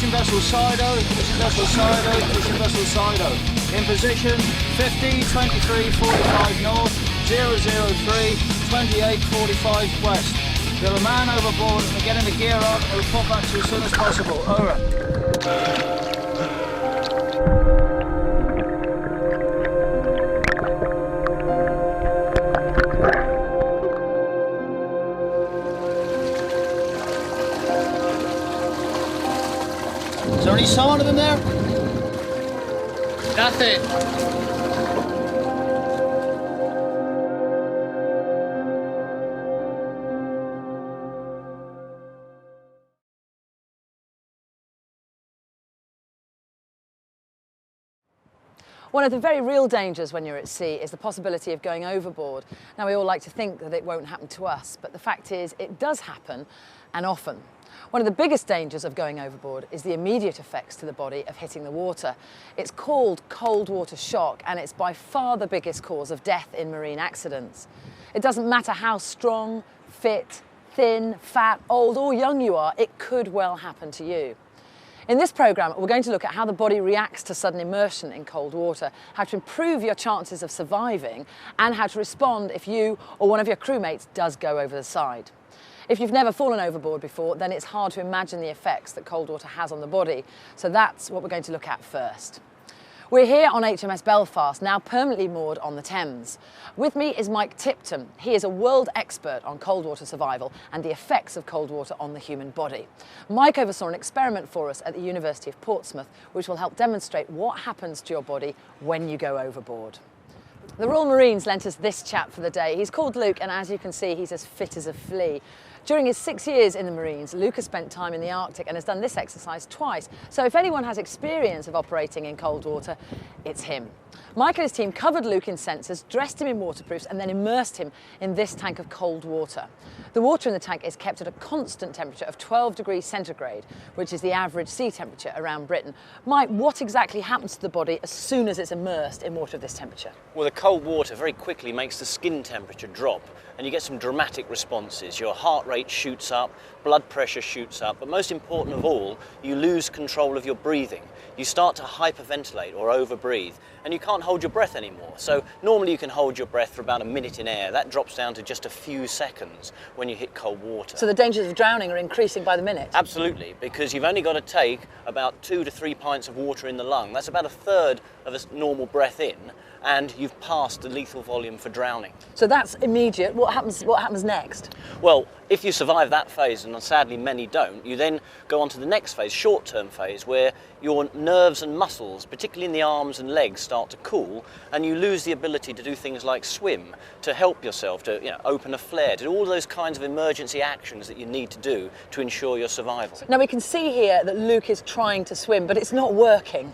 fishing vessel Sido, fishing vessel Sido, fishing vessel Sido. In position 50, 23, 45 north, 003, 28, 45 west. There are a man overboard, we're getting the gear on, we'll report back to you as soon as possible. Over. Is there any sign of them there? Nothing. One of the very real dangers when you're at sea is the possibility of going overboard. Now, we all like to think that it won't happen to us, but the fact is it does happen, and often. One of the biggest dangers of going overboard is the immediate effects to the body of hitting the water. It's called cold water shock, and it's by far the biggest cause of death in marine accidents. It doesn't matter how strong, fit, thin, fat, old or young you are, it could well happen to you. In this programme, we're going to look at how the body reacts to sudden immersion in cold water, how to improve your chances of surviving, and how to respond if you or one of your crewmates does go over the side. If you've never fallen overboard before, then it's hard to imagine the effects that cold water has on the body, so that's what we're going to look at first. We're here on HMS Belfast, now permanently moored on the Thames. With me is Mike Tipton. He is a world expert on cold water survival and the effects of cold water on the human body. Mike oversaw an experiment for us at the University of Portsmouth, which will help demonstrate what happens to your body when you go overboard. The Royal Marines lent us this chap for the day. He's called Luke, and as you can see, he's as fit as a flea. During his 6 years in the Marines, Luke has spent time in the Arctic and has done this exercise twice. So if anyone has experience of operating in cold water, it's him. Mike and his team covered Luke in sensors, dressed him in waterproofs, and then immersed him in this tank of cold water. The water in the tank is kept at a constant temperature of 12 degrees centigrade, which is the average sea temperature around Britain. Mike, what exactly happens to the body as soon as it's immersed in water of this temperature? Well, the cold water very quickly makes the skin temperature drop, and you get some dramatic responses. Your heart rate shoots up, blood pressure shoots up, but most important of all, you lose control of your breathing. You start to hyperventilate or overbreathe, and you can't hold your breath anymore. So normally you can hold your breath for about a minute in air. That drops down to just a few seconds when you hit cold water. So the dangers of drowning are increasing by the minute? Absolutely, because you've only got to take about 2 to 3 pints of water in the lung. That's about a third of a normal breath in, and you've passed the lethal volume for drowning. So that's immediate. What happens next? Well, if you survive that phase, and sadly many don't, you then go on to the next phase, short-term phase, where your nerves and muscles, particularly in the arms and legs, start to cool, and you lose the ability to do things like swim, to help yourself, to open a flare, to do all those kinds of emergency actions that you need to do to ensure your survival. Now we can see here that Luke is trying to swim, but it's not working.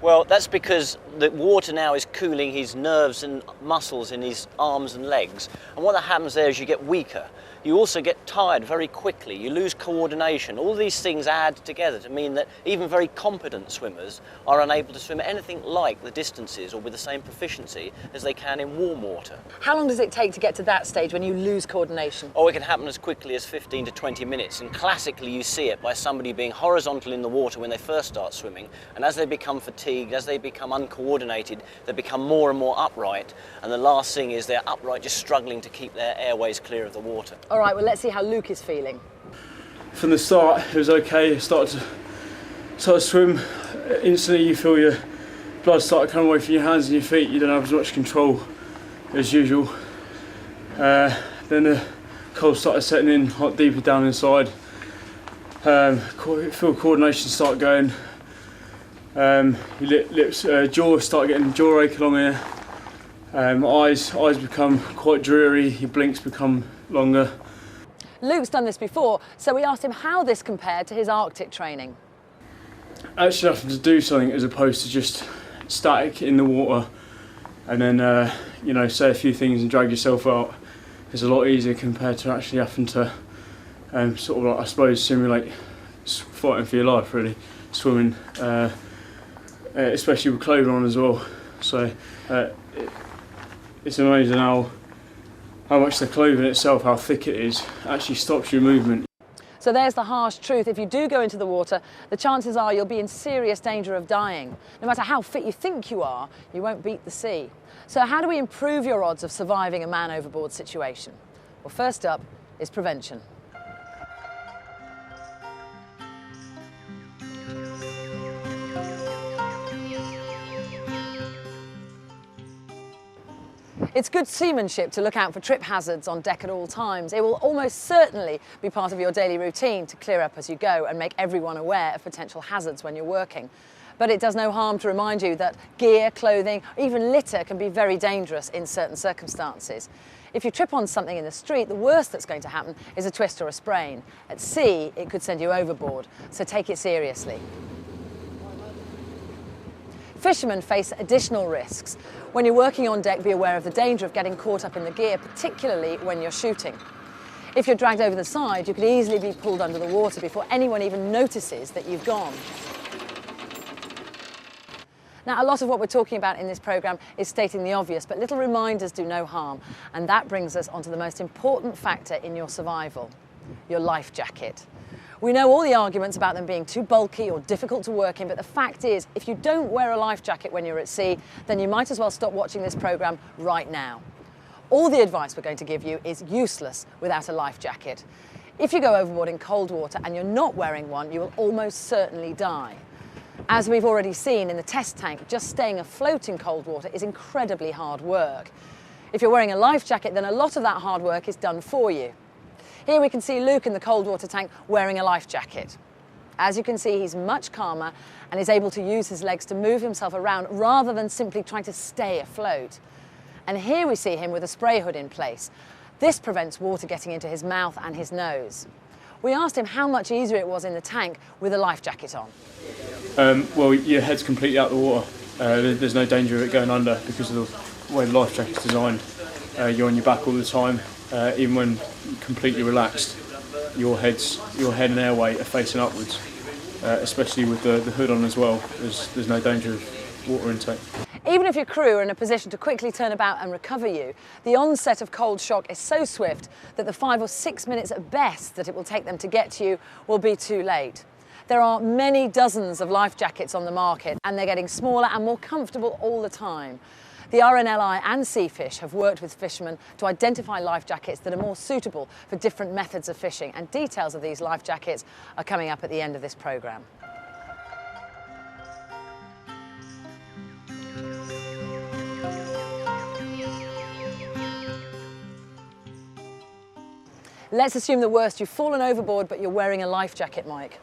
Well, that's because the water now is cooling his nerves and muscles in his arms and legs. And what happens there is you get weaker. You also get tired very quickly. You lose coordination. All these things add together to mean that even very competent swimmers are unable to swim anything like the distances or with the same proficiency as they can in warm water. How long does it take to get to that stage when you lose coordination? Oh, it can happen as quickly as 15 to 20 minutes. And classically, you see it by somebody being horizontal in the water when they first start swimming. And as they become fatigued, as they become uncoordinated, they become more and more upright. And the last thing is they're upright, just struggling to keep their airways clear of the water. All right, well, let's see how Luke is feeling. From the start, it was okay. Started to swim. Instantly, you feel your blood start coming away from your hands and your feet. You don't have as much control as usual. Then the cold started setting in, hot deeper down inside. Feel coordination start going. Your lips, jaw start getting jaw ache along here. Eyes become quite dreary. Your blinks become longer. Luke's done this before, so we asked him how this compared to his Arctic training. Actually having to do something as opposed to just static in the water and then say a few things and drag yourself out is a lot easier compared to actually having to sort of like, I suppose, simulate fighting for your life really, swimming, especially with clothing on as well. So it's amazing how much the clothing itself, how thick it is, actually stops your movement. So there's the harsh truth. If you do go into the water, the chances are you'll be in serious danger of dying. No matter how fit you think you are, you won't beat the sea. So how do we improve your odds of surviving a man overboard situation? Well, first up is prevention. It's good seamanship to look out for trip hazards on deck at all times. It will almost certainly be part of your daily routine to clear up as you go and make everyone aware of potential hazards when you're working. But it does no harm to remind you that gear, clothing, even litter can be very dangerous in certain circumstances. If you trip on something in the street, the worst that's going to happen is a twist or a sprain. At sea, it could send you overboard, so take it seriously. Fishermen face additional risks. When you're working on deck, be aware of the danger of getting caught up in the gear, particularly when you're shooting. If you're dragged over the side, you could easily be pulled under the water before anyone even notices that you've gone. Now, a lot of what we're talking about in this programme is stating the obvious, but little reminders do no harm. And that brings us onto the most important factor in your survival, your life jacket. We know all the arguments about them being too bulky or difficult to work in, but the fact is, if you don't wear a life jacket when you're at sea, then you might as well stop watching this programme right now. All the advice we're going to give you is useless without a life jacket. If you go overboard in cold water and you're not wearing one, you will almost certainly die. As we've already seen in the test tank, just staying afloat in cold water is incredibly hard work. If you're wearing a life jacket, then a lot of that hard work is done for you. Here we can see Luke in the cold water tank wearing a life jacket. As you can see, he's much calmer and is able to use his legs to move himself around rather than simply trying to stay afloat. And here we see him with a spray hood in place. This prevents water getting into his mouth and his nose. We asked him how much easier it was in the tank with a life jacket on. Well, your head's completely out of the water. There's no danger of it going under because of the way the life jacket's designed. You're on your back all the time. Even when completely relaxed, your head and airway are facing upwards, especially with the hood on as well. There's no danger of water intake. Even if your crew are in a position to quickly turn about and recover you, the onset of cold shock is so swift that the 5 or 6 minutes at best that it will take them to get to you will be too late. There are many dozens of life jackets on the market and they're getting smaller and more comfortable all the time. The RNLI and Seafish have worked with fishermen to identify life jackets that are more suitable for different methods of fishing, and details of these life jackets are coming up at the end of this programme. Let's assume the worst. You've fallen overboard, but you're wearing a life jacket, Mike.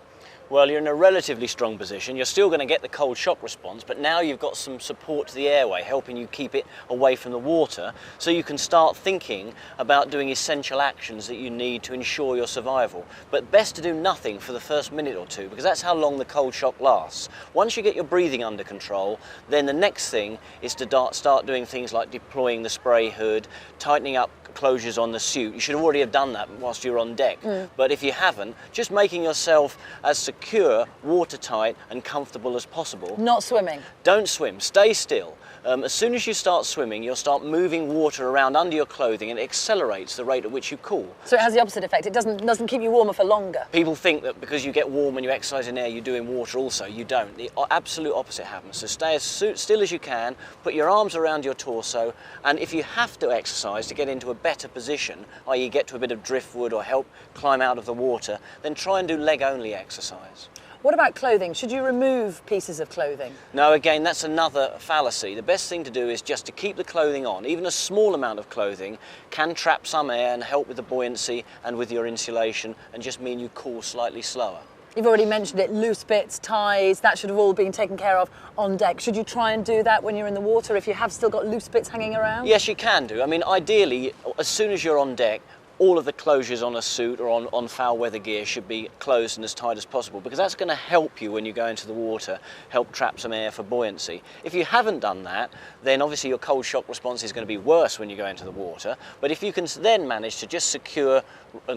Well, you're in a relatively strong position. You're still going to get the cold shock response, but now you've got some support to the airway, helping you keep it away from the water, so you can start thinking about doing essential actions that you need to ensure your survival. But best to do nothing for the first minute or two, because that's how long the cold shock lasts. Once you get your breathing under control, then the next thing is to start doing things like deploying the spray hood, tightening up closures on the suit. You should already have done that whilst you're on deck. But if you haven't, just making yourself as secure, watertight and comfortable as possible. Not swimming. Don't swim, stay still. As soon as you start swimming, you'll start moving water around under your clothing and it accelerates the rate at which you cool. So it has the opposite effect. It doesn't keep you warmer for longer. People think that because you get warm when you exercise in air, you do in water also. You don't. The absolute opposite happens. So stay as still as you can, put your arms around your torso, and if you have to exercise to get into a better position, i.e. get to a bit of driftwood or help climb out of the water, then try and do leg-only exercise. What about clothing? Should you remove pieces of clothing? No, again, that's another fallacy. The best thing to do is just to keep the clothing on. Even a small amount of clothing can trap some air and help with the buoyancy and with your insulation and just mean you cool slightly slower. You've already mentioned it, loose bits, ties, that should have all been taken care of on deck. Should you try and do that when you're in the water if you have still got loose bits hanging around? Yes, you can do. I mean, ideally, as soon as you're on deck, all of the closures on a suit or on foul weather gear should be closed and as tight as possible, because that's going to help you when you go into the water, help trap some air for buoyancy. If you haven't done that, then obviously your cold shock response is going to be worse when you go into the water. But if you can then manage to just secure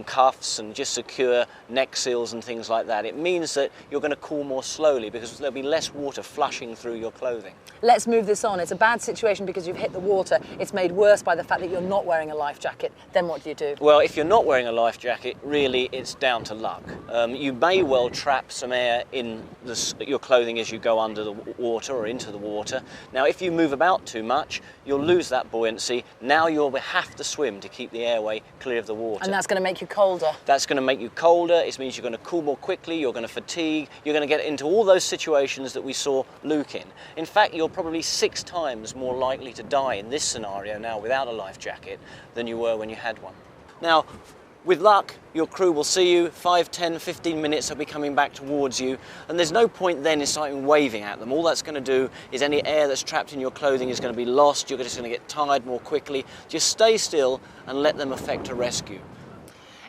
cuffs and just secure neck seals and things like that, it means that you're going to cool more slowly because there'll be less water flushing through your clothing. Let's move this on. It's a bad situation because you've hit the water. It's made worse by the fact that you're not wearing a life jacket. Then what do you do? Well, if you're not wearing a life jacket, really it's down to luck. You may well trap some air in your clothing as you go under the water or into the water. Now, if you move about too much, you'll lose that buoyancy. Now you'll have to swim to keep the airway clear of the water. And that's going to make you colder. That's going to make you colder. It means you're going to cool more quickly, you're going to fatigue, you're going to get into all those situations that we saw Luke in. In fact, you're probably 6 times more likely to die in this scenario now without a life jacket than you were when you had one. Now, with luck, your crew will see you, 5, 10, 15 minutes they'll be coming back towards you, and there's no point then in starting waving at them. All that's going to do is any air that's trapped in your clothing is going to be lost, you're just going to get tired more quickly. Just stay still and let them effect a rescue.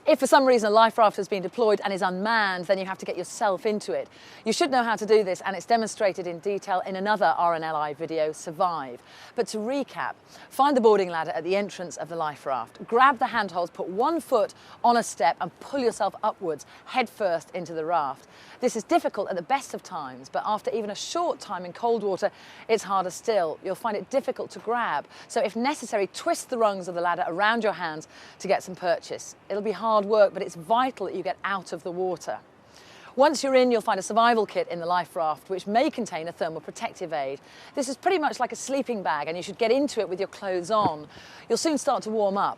If for some reason a life raft has been deployed and is unmanned, then you have to get yourself into it. You should know how to do this, and it's demonstrated in detail in another RNLI video, Survive. But to recap, find the boarding ladder at the entrance of the life raft. Grab the handholds, put one foot on a step and pull yourself upwards, head first into the raft. This is difficult at the best of times, but after even a short time in cold water, it's harder still. You'll find it difficult to grab. So if necessary, twist the rungs of the ladder around your hands to get some purchase. It'll be hard work, but it's vital that you get out of the water. Once you're in, you'll find a survival kit in the life raft, which may contain a thermal protective aid. This is pretty much like a sleeping bag, and you should get into it with your clothes on. You'll soon start to warm up.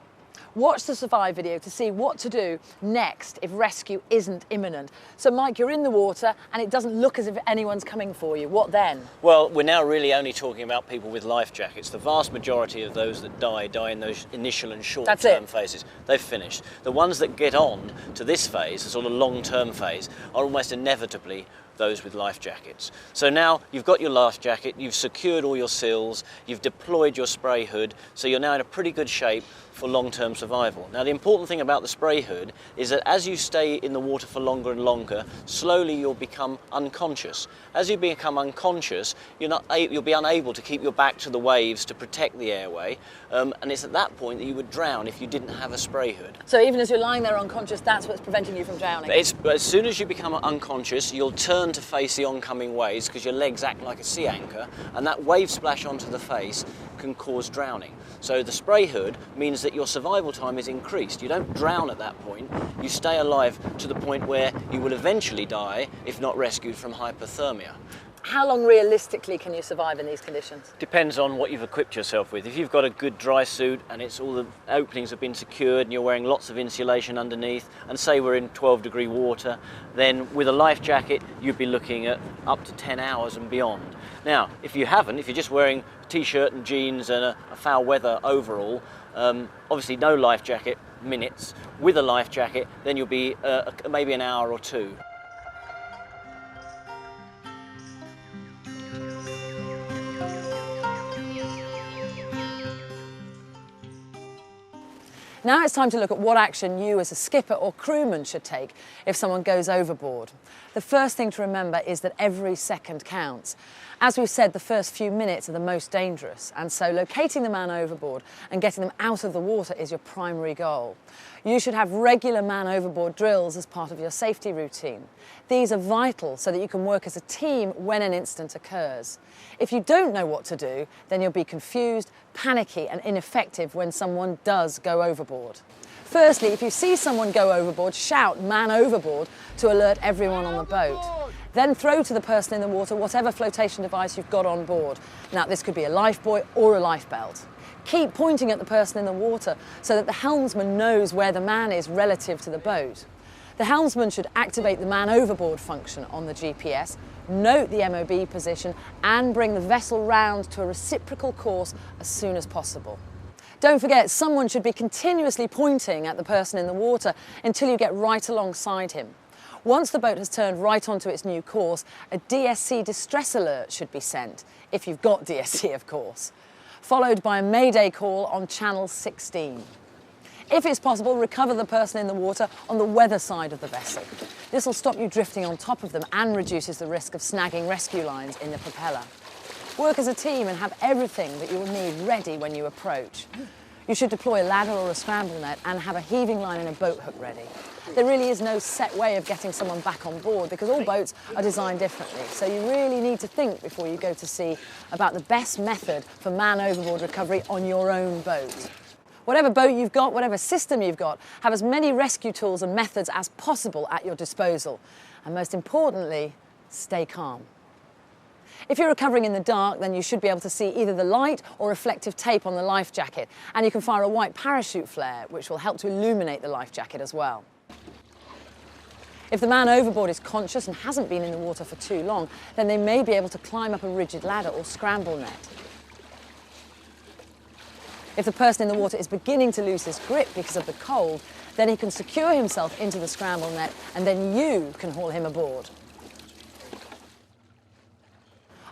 Watch the Survive video to see what to do next if rescue isn't imminent. So Mike, you're in the water and it doesn't look as if anyone's coming for you. What then? Well, we're now really only talking about people with life jackets. The vast majority of those that die in those initial and short-term phases. They've finished. The ones that get on to this phase, the sort of long-term phase, are almost inevitably those with life jackets. So now you've got your life jacket, you've secured all your sills, you've deployed your spray hood, so you're now in a pretty good shape for long-term survival. Now the important thing about the spray hood is that as you stay in the water for longer and longer, slowly you'll become unconscious. As you become unconscious, you'll be unable to keep your back to the waves to protect the airway, and it's at that point that you would drown if you didn't have a spray hood. So even as you're lying there unconscious, that's what's preventing you from drowning? As soon as you become unconscious, you'll turn to face the oncoming waves because your legs act like a sea anchor, and that wave splash onto the face can cause drowning. So the spray hood means that your survival time is increased. You don't drown at that point, you stay alive to the point where you will eventually die if not rescued from hypothermia. How long realistically can you survive in these conditions? Depends on what you've equipped yourself with. If you've got a good dry suit and it's all the openings have been secured and you're wearing lots of insulation underneath, and say we're in 12-degree water, then with a life jacket you'd be looking at up to 10 hours and beyond. Now, if you're just wearing a t-shirt and jeans and a foul weather overall, obviously no life jacket, minutes. With a life jacket, then you'll be maybe an hour or 2. Now it's time to look at what action you as a skipper or crewman should take if someone goes overboard. The first thing to remember is that every second counts. As we've said, the first few minutes are the most dangerous, and so locating the man overboard and getting them out of the water is your primary goal. You should have regular man overboard drills as part of your safety routine. These are vital so that you can work as a team when an incident occurs. If you don't know what to do, then you'll be confused, panicky and ineffective when someone does go overboard. Firstly, if you see someone go overboard, shout "man overboard" to alert everyone on the boat. Then throw to the person in the water whatever flotation device you've got on board. Now, this could be a lifebuoy or a lifebelt. Keep pointing at the person in the water so that the helmsman knows where the man is relative to the boat. The helmsman should activate the man overboard function on the GPS, note the MOB position and bring the vessel round to a reciprocal course as soon as possible. Don't forget, someone should be continuously pointing at the person in the water until you get right alongside him. Once the boat has turned right onto its new course, a DSC distress alert should be sent, if you've got DSC of course, followed by a mayday call on channel 16. If it's possible, recover the person in the water on the weather side of the vessel. This will stop you drifting on top of them and reduces the risk of snagging rescue lines in the propeller. Work as a team and have everything that you will need ready when you approach. You should deploy a ladder or a scramble net and have a heaving line and a boat hook ready. There really is no set way of getting someone back on board because all boats are designed differently. So you really need to think before you go to sea about the best method for man overboard recovery on your own boat. Whatever boat you've got, whatever system you've got, have as many rescue tools and methods as possible at your disposal. And most importantly, stay calm. If you're recovering in the dark, then you should be able to see either the light or reflective tape on the life jacket, and you can fire a white parachute flare, which will help to illuminate the life jacket as well. If the man overboard is conscious and hasn't been in the water for too long, then they may be able to climb up a rigid ladder or scramble net. If the person in the water is beginning to lose his grip because of the cold, then he can secure himself into the scramble net, and then you can haul him aboard.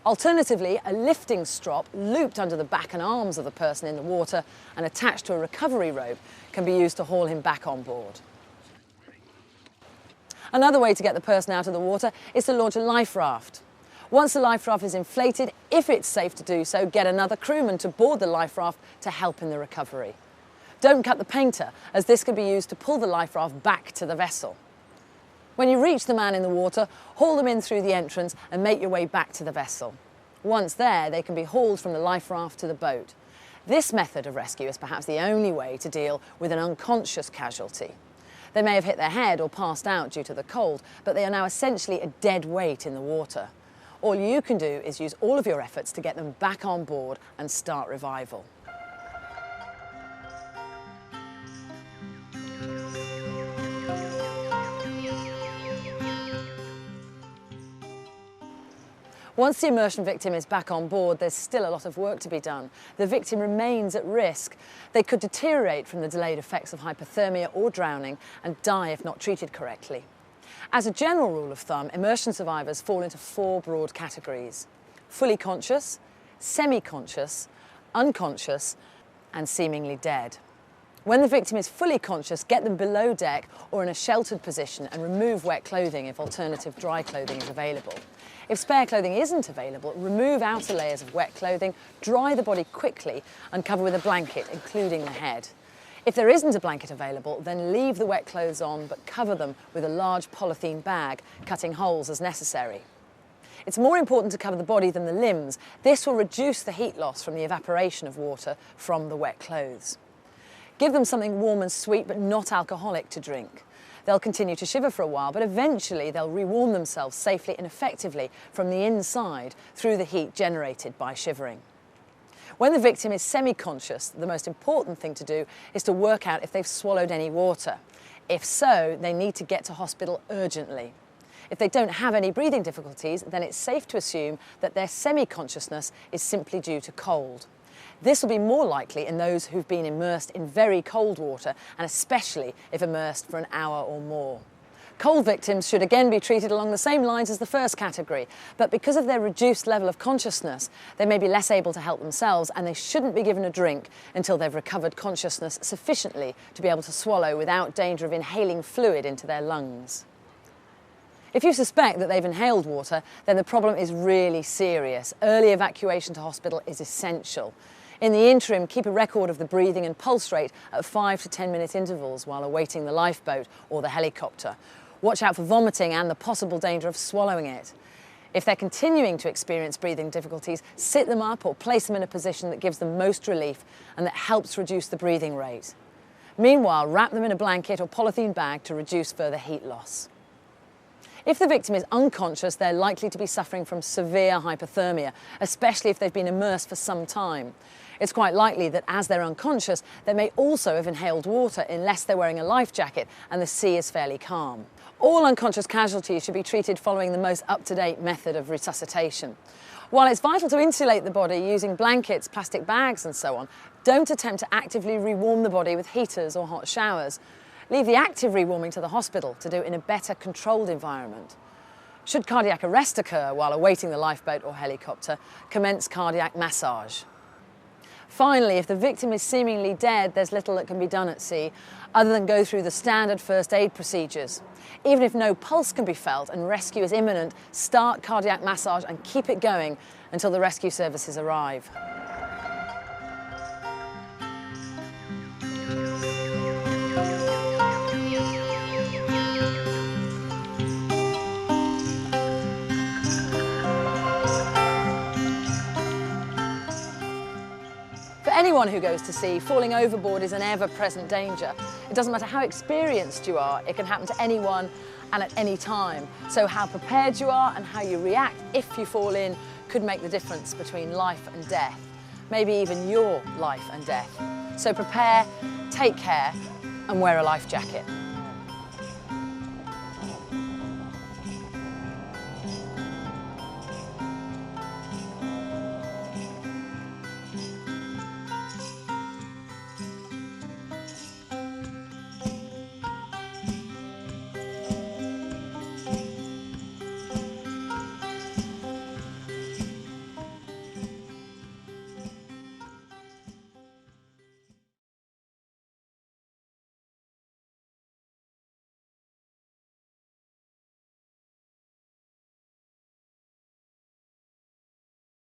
Alternatively, a lifting strop looped under the back and arms of the person in the water and attached to a recovery rope can be used to haul him back on board. Another way to get the person out of the water is to launch a life raft. Once the life raft is inflated, if it's safe to do so, get another crewman to board the life raft to help in the recovery. Don't cut the painter, as this can be used to pull the life raft back to the vessel. When you reach the man in the water, haul them in through the entrance and make your way back to the vessel. Once there, they can be hauled from the life raft to the boat. This method of rescue is perhaps the only way to deal with an unconscious casualty. They may have hit their head or passed out due to the cold, but they are now essentially a dead weight in the water. All you can do is use all of your efforts to get them back on board and start revival. Once the immersion victim is back on board, there's still a lot of work to be done. The victim remains at risk. They could deteriorate from the delayed effects of hypothermia or drowning and die if not treated correctly. As a general rule of thumb, immersion survivors fall into 4 broad categories: fully conscious, semi-conscious, unconscious, and seemingly dead. When the victim is fully conscious, get them below deck or in a sheltered position and remove wet clothing if alternative dry clothing is available. If spare clothing isn't available, remove outer layers of wet clothing, dry the body quickly and cover with a blanket, including the head. If there isn't a blanket available, then leave the wet clothes on but cover them with a large polythene bag, cutting holes as necessary. It's more important to cover the body than the limbs. This will reduce the heat loss from the evaporation of water from the wet clothes. Give them something warm and sweet but not alcoholic to drink. They'll continue to shiver for a while, but eventually they'll rewarm themselves safely and effectively from the inside through the heat generated by shivering. When the victim is semi-conscious, the most important thing to do is to work out if they've swallowed any water. If so, they need to get to hospital urgently. If they don't have any breathing difficulties, then it's safe to assume that their semi-consciousness is simply due to cold. This will be more likely in those who've been immersed in very cold water, and especially if immersed for an hour or more. Cold victims should again be treated along the same lines as the first category, but because of their reduced level of consciousness, they may be less able to help themselves, and they shouldn't be given a drink until they've recovered consciousness sufficiently to be able to swallow without danger of inhaling fluid into their lungs. If you suspect that they've inhaled water, then the problem is really serious. Early evacuation to hospital is essential. In the interim, keep a record of the breathing and pulse rate at 5 to 10 minute intervals while awaiting the lifeboat or the helicopter. Watch out for vomiting and the possible danger of swallowing it. If they're continuing to experience breathing difficulties, sit them up or place them in a position that gives them most relief and that helps reduce the breathing rate. Meanwhile, wrap them in a blanket or polythene bag to reduce further heat loss. If the victim is unconscious, they're likely to be suffering from severe hypothermia, especially if they've been immersed for some time. It's quite likely that as they're unconscious, they may also have inhaled water unless they're wearing a life jacket and the sea is fairly calm. All unconscious casualties should be treated following the most up-to-date method of resuscitation. While it's vital to insulate the body using blankets, plastic bags and so on, don't attempt to actively rewarm the body with heaters or hot showers. Leave the active rewarming to the hospital to do in a better controlled environment. Should cardiac arrest occur while awaiting the lifeboat or helicopter, commence cardiac massage. Finally, if the victim is seemingly dead, there's little that can be done at sea other than go through the standard first aid procedures. Even if no pulse can be felt and rescue is imminent, start cardiac massage and keep it going until the rescue services arrive. For anyone who goes to sea, falling overboard is an ever-present danger. It doesn't matter how experienced you are, it can happen to anyone and at any time. So how prepared you are and how you react if you fall in could make the difference between life and death, maybe even your life and death. So prepare, take care, and wear a life jacket.